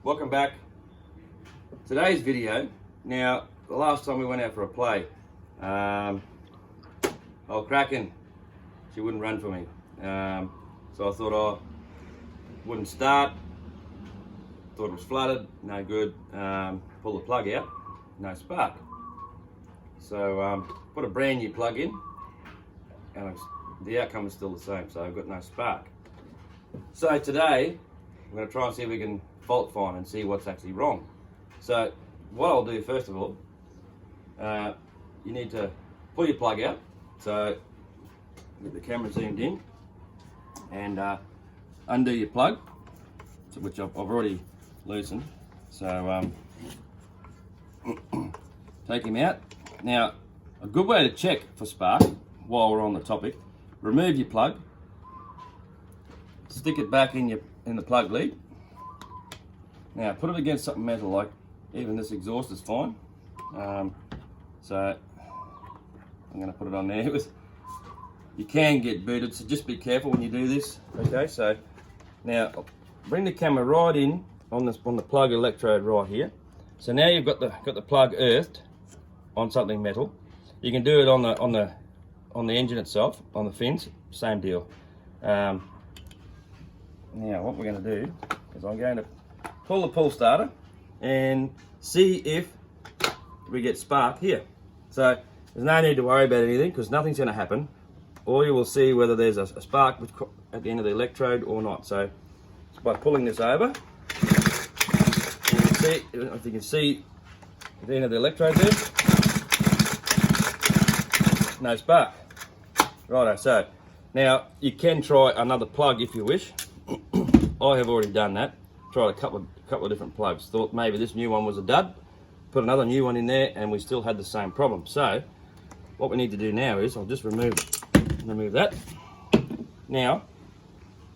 Welcome back. Today's video, now the last time we went out for a play, old Kraken, she wouldn't run for me. So I thought wouldn't start, thought it was flooded, no good. Pull the plug out, no spark. So put a brand new plug in and the outcome is still the same, so I've got no spark. So today, I'm going to try and see if we can fault find and see what's actually wrong. So what I'll do first of all, you need to pull your plug out. So get the camera zoomed in and undo your plug, which I've already loosened. So take him out. Now, a good way to check for spark while we're on the topic, remove your plug, stick it back in the plug lead. Now put it against something metal, like even this exhaust is fine. So I'm going to put it on there. You can get booted, so just be careful when you do this. Okay, so now bring the camera right in on the plug electrode right here. So now you've got the plug earthed on something metal. You can do it on the engine itself, on the fins, same deal. Now what we're going to do is I'm going to pull the pull starter and see if we get spark here. So there's no need to worry about anything because nothing's going to happen. Or you will see whether there's a spark at the end of the electrode or not. So by pulling this over, if you can see at the end of the electrode there, no spark. Righto, so now you can try another plug if you wish. I have already done that. Tried a couple of different plugs. Thought maybe this new one was a dud. Put another new one in there and we still had the same problem. So what we need to do now is I'll just remove that. Now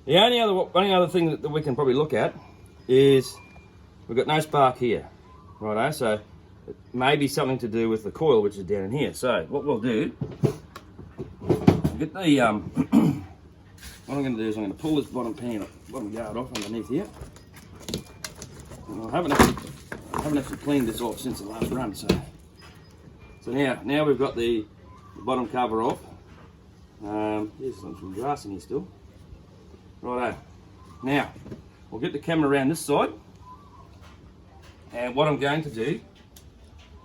the only other thing that we can probably look at is we've got no spark here. Righto, so it may be something to do with the coil which is down in here. So what we'll do, get the what I'm going to do is I'm going to pull this bottom guard off underneath here. And I haven't actually cleaned this off since the last run, so now we've got the bottom cover off. There's some grass in here still. Righto. Now we'll get the camera around this side, and what I'm going to do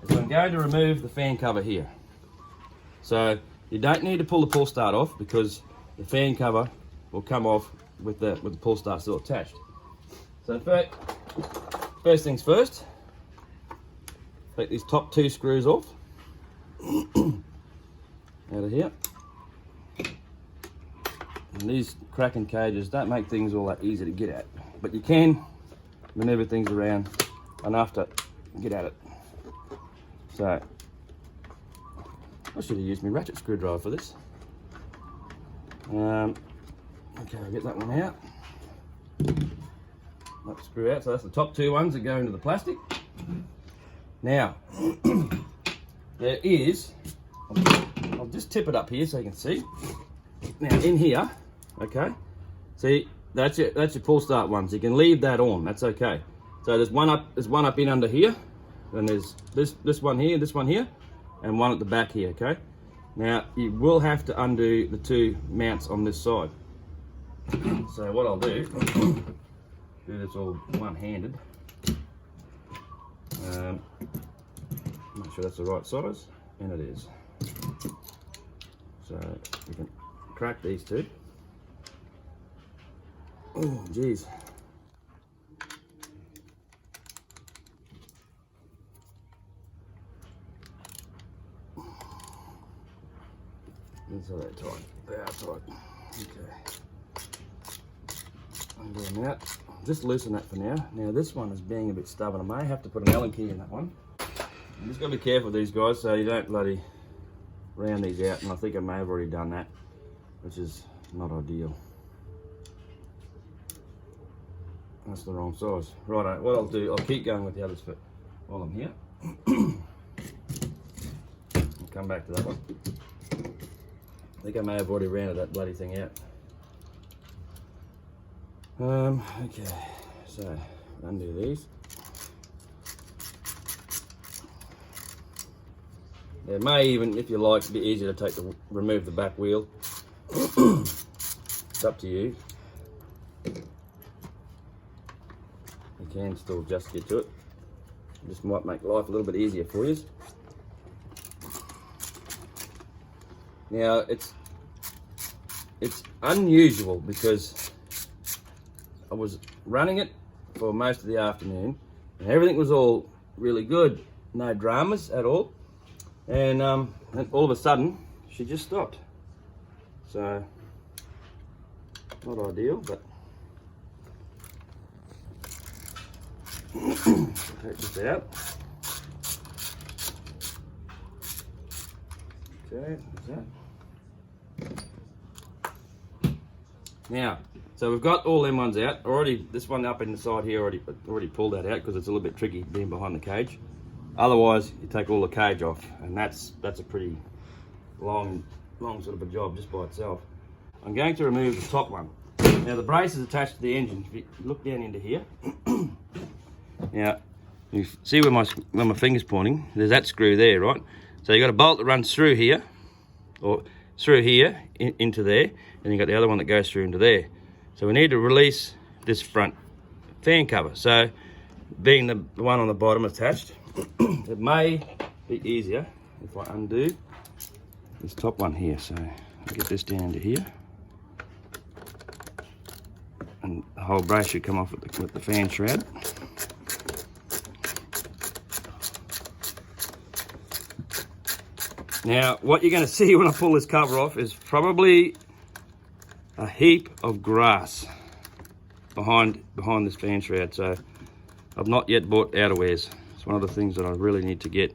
is I'm going to remove the fan cover here. So you don't need to pull the pull start off because the fan cover will come off with the pull start still attached. So first things first, take these top two screws off out of here. And these Kraken cages don't make things all that easy to get at, but you can maneuver things around enough to get at it. So I should have used my ratchet screwdriver for this. Okay, I'll get that one out. That screw out, so that's the top two ones that go into the plastic. Now, there is, I'll just tip it up here so you can see. Now in here, okay, see, that's your pull start ones. You can leave that on, that's okay. So there's one up in under here, and there's this one here, and one at the back here, okay? Now, you will have to undo the two mounts on this side. So what I'll do this all one-handed. Make sure that's the right size, and it is. So you can crack these two. Oh, geez. That's how they're tight. They are tight. Okay. Undo them out. Just loosen that for now. Now this one is being a bit stubborn. I may have to put an Allen key in that one. You just got to be careful with these guys so you don't bloody round these out, and I think I may have already done that, which is not ideal. That's the wrong size. Righto, what I'll do, I'll keep going with the others while I'm here. I'll come back to that one. I think I may have already rounded that bloody thing out. Okay, so Undo these. It may even, if you like, be easier to remove the back wheel. It's up to you. You can still just get to it. Just might make life a little bit easier for you. Now it's unusual because I was running it for most of the afternoon and everything was all really good, no dramas at all, and all of a sudden she just stopped. So not ideal, but take this out. Okay, that's that. Now, so we've got all them ones out already. This one up in the side here already pulled that out because it's a little bit tricky being behind the cage. Otherwise, you take all the cage off, and that's a pretty long sort of a job just by itself. I'm going to remove the top one. Now the brace is attached to the engine. If you look down into here, now you see where my finger's pointing. There's that screw there, right? So you got a bolt that runs through here, or through here into there, and you got the other one that goes through into there. So we need to release this front fan cover. So being the one on the bottom attached, it may be easier if I undo this top one here. So I'll get this down into here, and the whole brace should come off with the fan shroud. Now, what you're going to see when I pull this cover off is probably a heap of grass behind this fan shroud. So I've not yet bought outerwears. It's one of the things that I really need to get,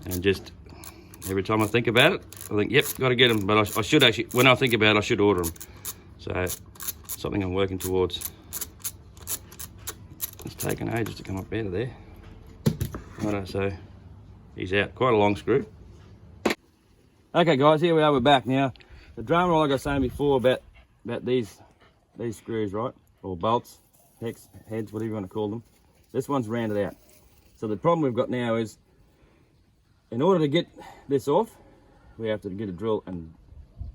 and just every time I think about it, I think, yep, got to get them. But I should actually, when I think about it, I should order them. So something I'm working towards. It's taken ages to come up out of there. Righto, so he's out. Quite a long screw. Okay guys, here we are, we're back. Now, the drama, like I was saying before about these screws, right? Or bolts, hex, heads, whatever you want to call them. This one's rounded out. So the problem we've got now is, in order to get this off, we have to get a drill and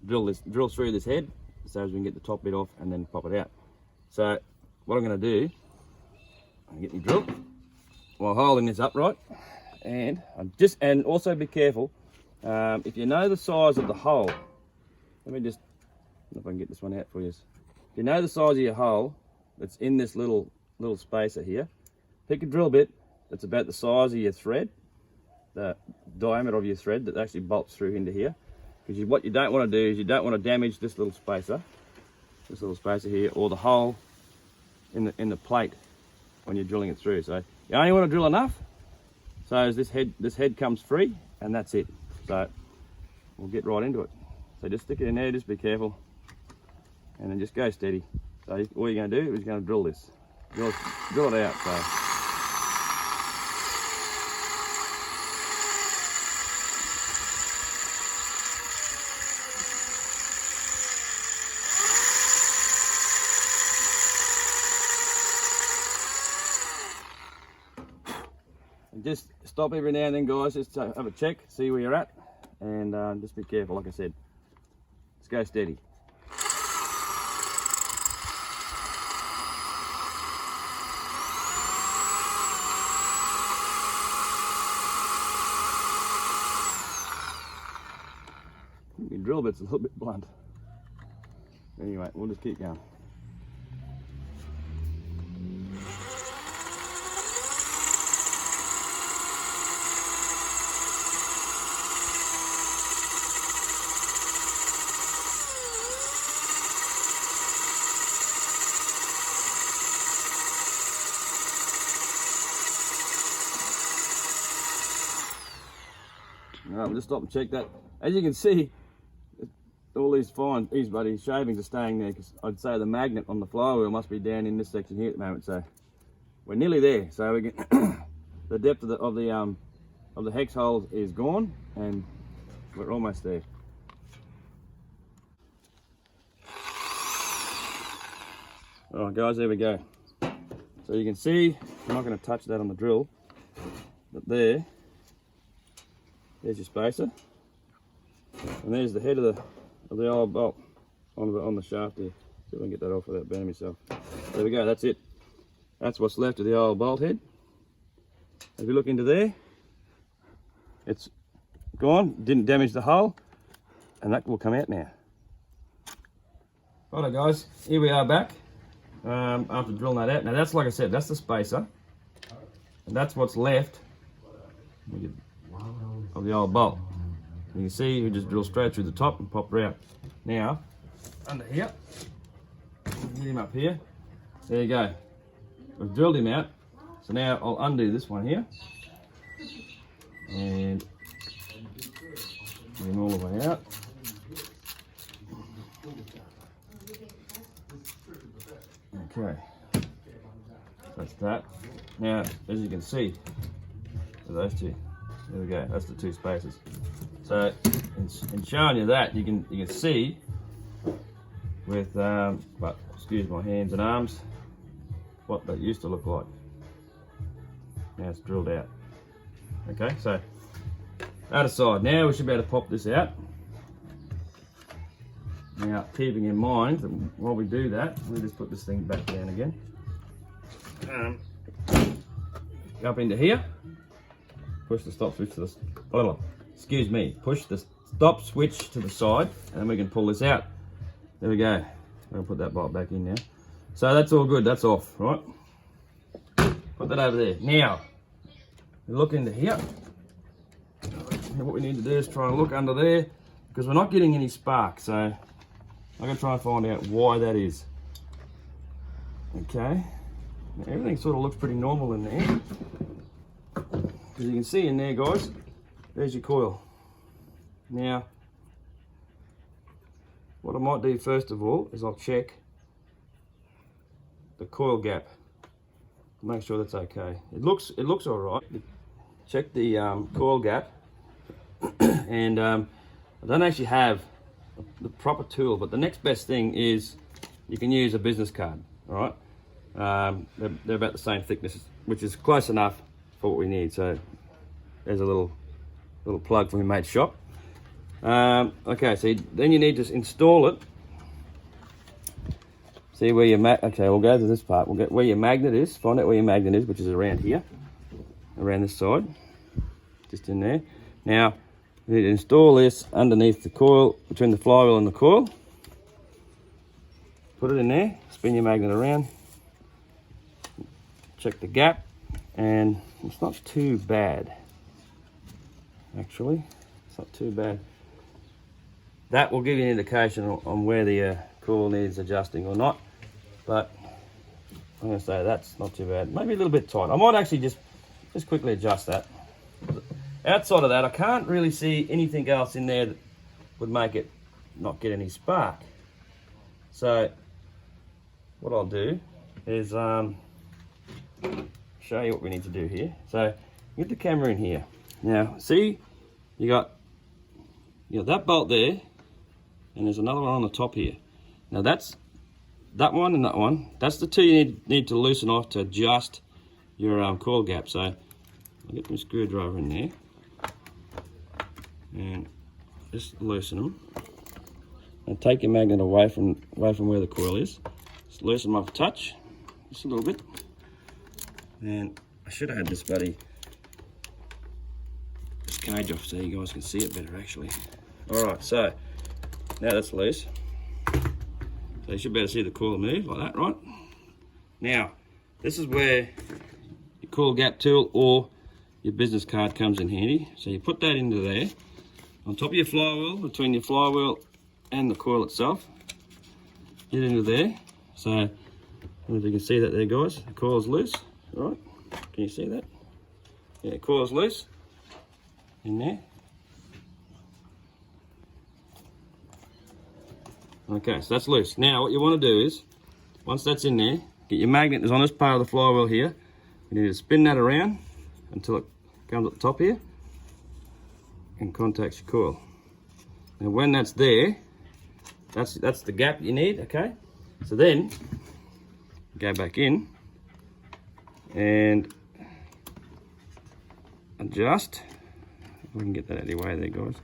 drill through this head so as we can get the top bit off and then pop it out. So what I'm going to do, I'll get my drill while holding this upright, and also be careful. If you know the size of the hole, let me just, if I can get this one out for you. If you know the size of your hole that's in this little spacer here, pick a drill bit that's about the size of your thread, the diameter of your thread that actually bolts through into here. Because what you don't want to do is you don't want to damage this little spacer here, or the hole in the plate when you're drilling it through. So you only want to drill enough so as this head comes free, and that's it. So we'll get right into it. So just stick it in there, just be careful, and then just go steady. So all you're going to do is you're going to drill this, drill it out. So and just stop every now and then, guys, just to have a check, see where you're at, and just be careful, like I said. Let's go steady. The drill bit's a little bit blunt. Anyway, we'll just keep going. Alright, we'll just stop and check that. As you can see, all these shavings are staying there, because I'd say the magnet on the flywheel must be down in this section here at the moment. So we're nearly there. So we get the depth of the hex hole is gone, and we're almost there. Alright guys, there we go. So you can see, I'm not going to touch that on the drill, but there's your spacer, and there's the head of the old bolt on the shaft here. See if I can get that off without burning myself. There we go, that's it. That's what's left of the old bolt head. If you look into there, it's gone, didn't damage the hull, and that will come out now. Righto guys, here we are back after drilling that out. Now that's, like I said, that's the spacer, and that's what's left of the old bolt. You can see we just drill straight through the top and pop her out. Now, under here, get him up here, there you go. We've drilled him out, so now I'll undo this one here, and get him all the way out. Okay, that's that. Now, as you can see, those two, there we go, that's the two spacers. So, in showing you that, you can see with, but excuse my hands and arms, what that used to look like. Now it's drilled out. Okay, so that aside, now we should be able to pop this out. Now, keeping in mind that while we do that, we'll just put this thing back down again. Up into here, push the stop switch to the, excuse me, push the stop switch to the side, and then we can pull this out. There we go. I'll put that bolt back in now. So that's all good, that's off, right? Put that over there. Now, we look into here. And what we need to do is try and look under there, because we're not getting any spark, so I'm going to try and find out why that is. Okay, now, everything sort of looks pretty normal in there. As you can see in there, guys, there's your coil. Now, what I might do first of all is I'll check the coil gap, make sure that's okay. It looks all right. Check the coil gap, and I don't actually have the proper tool, but the next best thing is you can use a business card. All right, they're about the same thickness, which is close enough for what we need. So there's a little plug from your mate's shop. Okay, so then you need to install it. See where your okay, we'll go to this part. We'll get where your magnet is. Find out where your magnet is, which is around here, around this side, just in there. Now, you need to install this underneath the coil, between the flywheel and the coil. Put it in there, spin your magnet around, check the gap, and it's not too bad, actually. It's not too bad. That will give you an indication on where the coil needs adjusting or not, but I'm going to say that's not too bad. Maybe a little bit tight. I might actually just quickly adjust that. Outside of that, I can't really see anything else in there that would make it not get any spark. So what I'll do is show you what we need to do here. So get the camera in here. Now see, you got that bolt there, and there's another one on the top here. Now that's that one and that one. That's the two you need to loosen off to adjust your coil gap. So I'll get my screwdriver in there and just loosen them. And take your magnet away from where the coil is. Just loosen them off a touch, just a little bit. And I should have had this cage off so you guys can see it better actually. Alright, so now that's loose. So you should be able to see the coil move like that, right? Now, this is where your coil gap tool or your business card comes in handy. So you put that into there, on top of your flywheel, between your flywheel and the coil itself. Get into there. So, I don't know if you can see that there, guys. The coil's loose, right? Can you see that? Yeah, coil's loose. In there. Okay, so that's loose. Now what you want to do is, once that's in there, get your magnet is on this part of the flywheel here. You need to spin that around until it comes at the top here and contacts your coil. Now when that's there, that's the gap you need, okay? So then, go back in and adjust. If we can get that out of the way there, guys.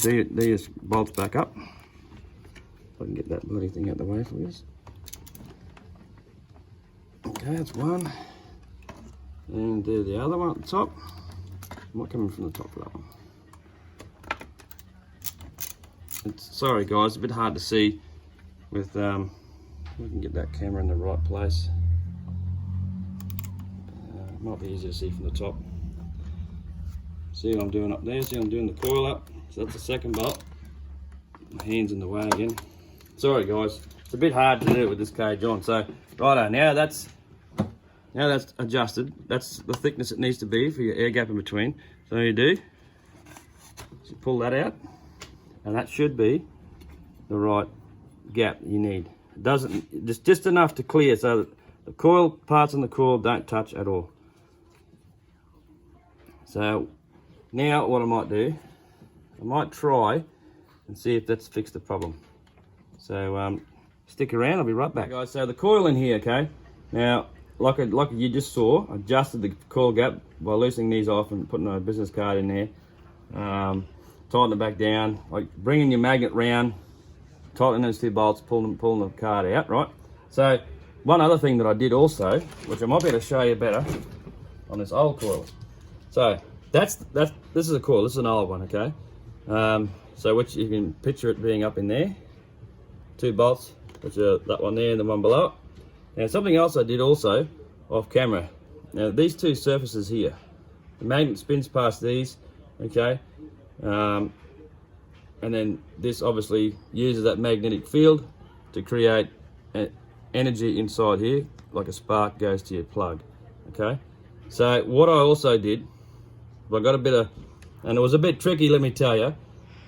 These bolts back up. If I can get that bloody thing out of the way for you. Okay, that's one. And do the other one at the top. I'm not coming from the top for that one. Sorry guys, a bit hard to see with, we can get that camera in the right place. Might be easier to see from the top. See what I'm doing up there, see I'm doing the coil up. So that's the second bolt. My hand's in the way again. Sorry guys, it's a bit hard to do it with this cage on. So, righto, now that's adjusted. That's the thickness it needs to be for your air gap in between. So you do, so pull that out, and that should be the right gap you need. It doesn't, just enough to clear so that the coil parts on the coil don't touch at all. So now what I might do, I might try and see if that's fixed the problem. So stick around, I'll be right back. Guys, so the coil in here, okay? Now, like you just saw, I adjusted the coil gap by loosening these off and putting a business card in there. Tighten it back down, like bringing your magnet round, tightening those two bolts, pulling the card out, right? So one other thing that I did also, which I might be able to show you better on this old coil. So this is a coil, this is an old one, okay? So which you can picture it being up in there. Two bolts, which are that one there and the one below it. Now something else I did also off camera. Now these two surfaces here, the magnet spins past these, okay? And then this obviously uses that magnetic field to create energy inside here, like a spark goes to your plug, okay? So what I also did, I got a bit of, and it was a bit tricky, let me tell you,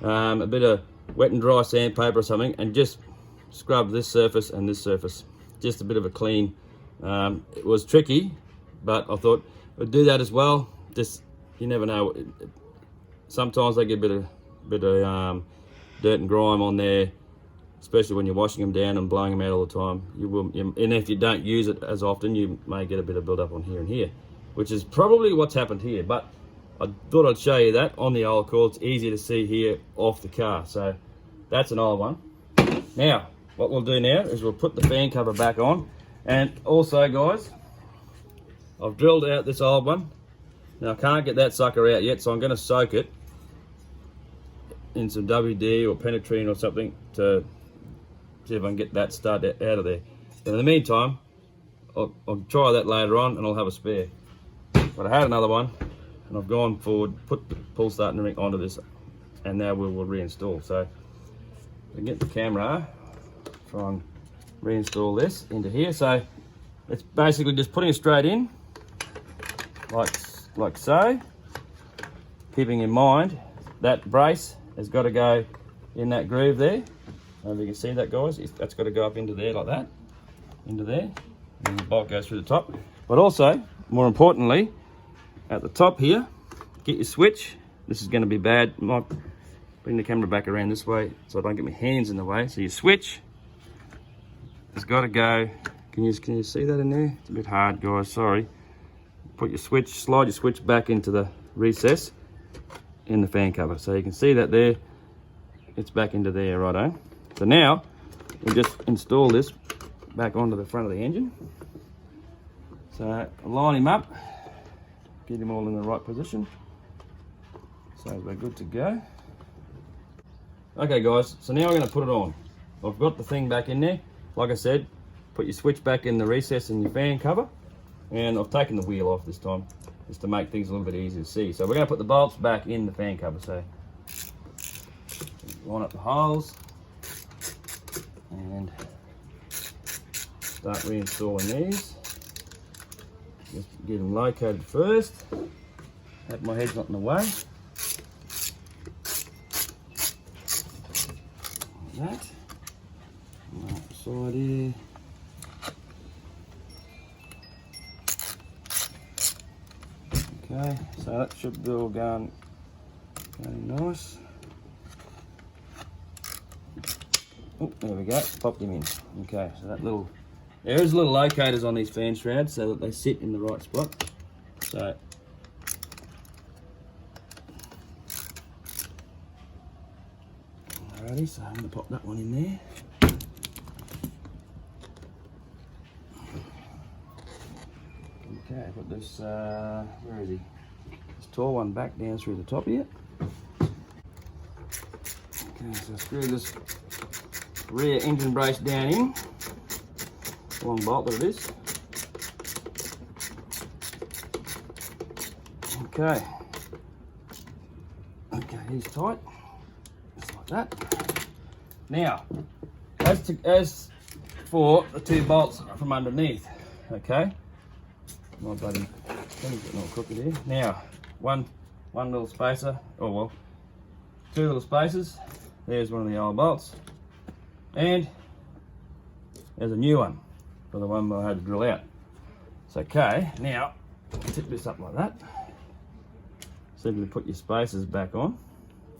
a bit of wet and dry sandpaper or something, and just scrub this surface and this surface, just a bit of a clean. It was tricky, but I thought I'd do that as well. Just, you never know, sometimes they get a bit of dirt and grime on there, especially when you're washing them down and blowing them out all the time. And if you don't use it as often, you may get a bit of build up on here and here, which is probably what's happened here. But I thought I'd show you that on the old coil. It's easy to see here off the car. So that's an old one. Now, what we'll do now is we'll put the fan cover back on. And also, guys, I've drilled out this old one. Now, I can't get that sucker out yet, so I'm going to soak it in some WD or penetrine or something to see if I can get that stud out of there. But in the meantime, I'll try that later on and I'll have a spare. But I had another one and I've gone forward, put the pull starting ring onto this, and now we will reinstall. So we get the camera, try and reinstall this into here. So it's basically just putting it straight in, like so, keeping in mind that brace has got to go in that groove there. If you can see that, guys, that's got to go up into there like that, into there, and the bolt goes through the top. But also, more importantly, at the top here, get your switch. This is going to be bad. I might bring the camera back around this way so I don't get my hands in the way. So your switch has got to go. Can you see that in there? It's a bit hard, guys, sorry. Put your switch, slide your switch back into the recess in the fan cover. So you can see that there, it's back into there, righto. So now, we just install this back onto the front of the engine. So line him up, get him all in the right position. So we're good to go. Okay guys, so now we're going to put it on. I've got the thing back in there. Like I said, put your switch back in the recess in your fan cover. And I've taken the wheel off this time, just to make things a little bit easier to see. So we're going to put the bolts back in the fan cover. So line up the holes and start reinstalling these. Just get them located first. Hope my head's not in the way. Like that. Right beside here. Okay, so that should be all going nice. Oh, there we go, popped him in. Okay, so that little There is little locators on these fan shrouds so that they sit in the right spot. So alrighty, so I'm going to pop that one in there. Okay, put this, where is he? This tall one back down through the top here. Okay, so screw this rear engine brace down in. Long bolt that it is. Okay. Okay, he's tight. Just like that. Now, as for the 2 bolts from underneath, okay. My bloody thing's getting all crooked here. Now, one little spacer, oh well, 2 little spacers. There's one of the old bolts. And there's a new one for the one I had to drill out. It's okay. Now, tip this up like that. Simply put your spacers back on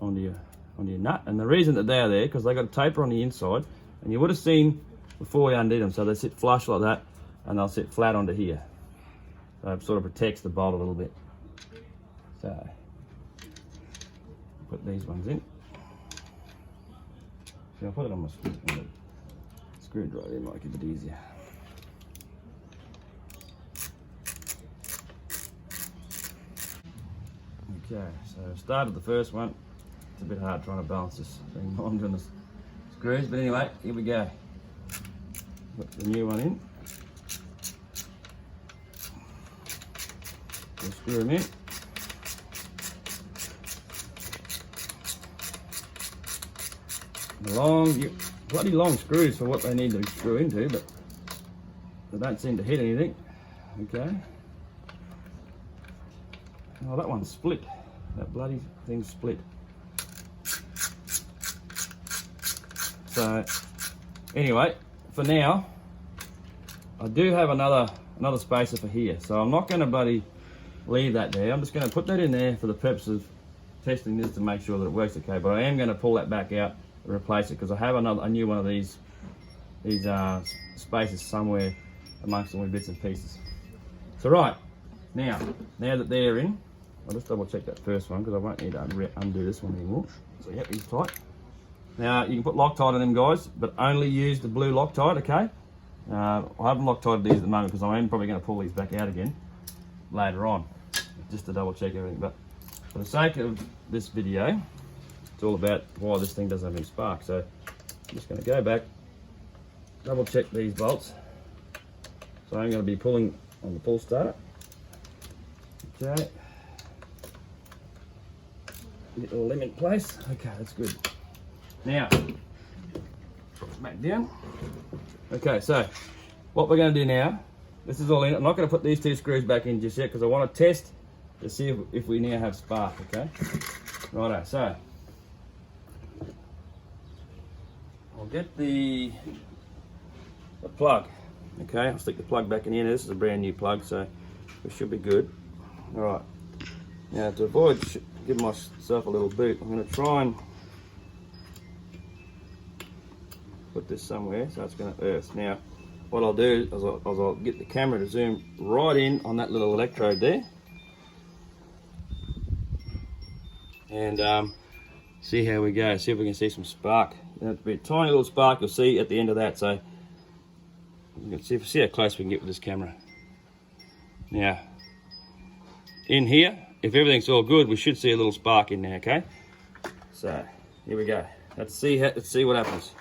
onto your nut. And the reason that they're there, because they got a taper on the inside, and you would have seen before we undid them, so they sit flush like that, and they'll sit flat onto here. So it sort of protects the bolt a little bit. So, put these ones in. See, I'll put it on my screwdriver, it might keep it easier. Okay, so I started the first one. It's a bit hard trying to balance this thing on doing the screws, but anyway, here we go. Put the new one in. We'll screw them in. Bloody long screws for what they need to screw into, but they don't seem to hit anything. Okay. Oh, that one's split. That bloody thing's split. So, anyway, for now, I do have another spacer for here. So I'm not going to bloody leave that there. I'm just going to put that in there for the purpose of testing this to make sure that it works okay. But I am going to pull that back out and replace it because I have a new one of these spacers somewhere amongst all my bits and pieces. So right, now that they're in, I'll just double check that first one because I won't need to undo this one anymore. So yep, he's tight. Now you can put Loctite on them guys, but only use the blue Loctite, okay? I haven't Loctited these at the moment because I am probably going to pull these back out again later on, just to double check everything. But for the sake of this video, it's all about why this thing doesn't have any spark. So I'm just going to go back, double check these bolts. So I'm going to be pulling on the pull starter. Okay. Get all them in place. Okay, that's good. Now, drop it back down. Okay, so what we're going to do now, this is all in. I'm not going to put these 2 screws back in just yet because I want to test to see if we now have spark, okay? Righto, so I'll get the plug, okay? I'll stick the plug back in here. This is a brand new plug, so we should be good. All right, now to avoid giving myself a little boot, I'm going to try and put this somewhere so it's going to earth. Now, what I'll do is I'll get the camera to zoom right in on that little electrode there, and see how we go. See if we can see some spark. There'll be a tiny little spark you'll see at the end of that. So you can see how close we can get with this camera. Now, in here, if everything's all good, we should see a little spark in there. Okay. So here we go. Let's see what happens.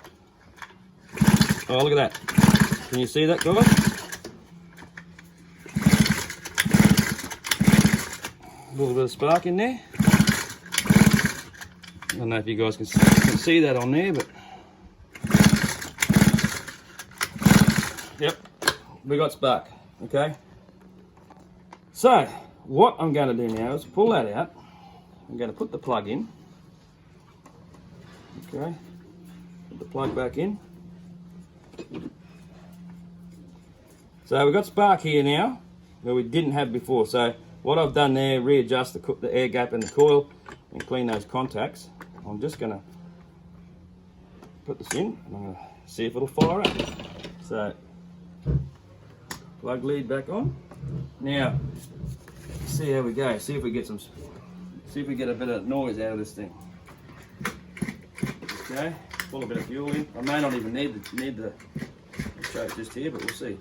Oh, look at that. Can you see that, guys? A little bit of spark in there. I don't know if you guys can see that on there, but yep, we got spark. Okay. So what I'm going to do now is pull that out. I'm going to put the plug in. Okay. Put the plug back in. So we've got spark here now where we didn't have before. So what I've done there, readjust the air gap in the coil and clean those contacts. I'm just going to put this in and I'm going to see if it'll fire up. So plug lead back on. Now, see how we go. See if we get a bit of noise out of this thing. Okay, pull a bit of fuel in. I may not even need the choke just here, but we'll see.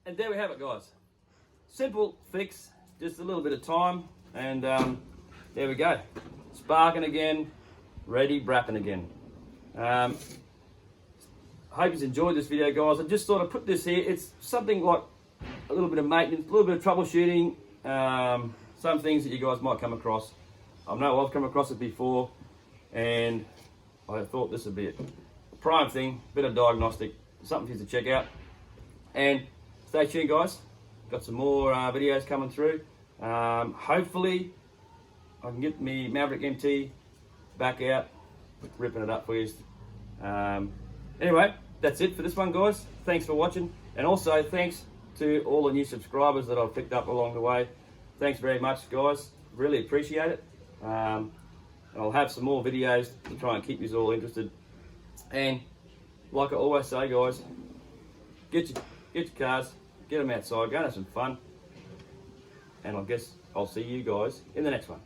And there we have it, guys. Simple fix, just a little bit of time, and there we go. Sparking again, ready, brapping again. Hope you've enjoyed this video, guys. I just thought I'd put this here. It's something like a little bit of maintenance, a little bit of troubleshooting, some things that you guys might come across. I know I've come across it before, and I thought this would be a prime thing, bit of diagnostic, something for you to check out. And stay tuned, guys. Got some more videos coming through. Hopefully, I can get me Maverick MT back out, ripping it up for you. Anyway, that's it for this one, guys. Thanks for watching. And also, thanks to all the new subscribers that I've picked up along the way. Thanks very much, guys. Really appreciate it. And I'll have some more videos to try and keep you all interested. And like I always say, guys, get your cars, get them outside, go and have some fun, and I guess I'll see you guys in the next one.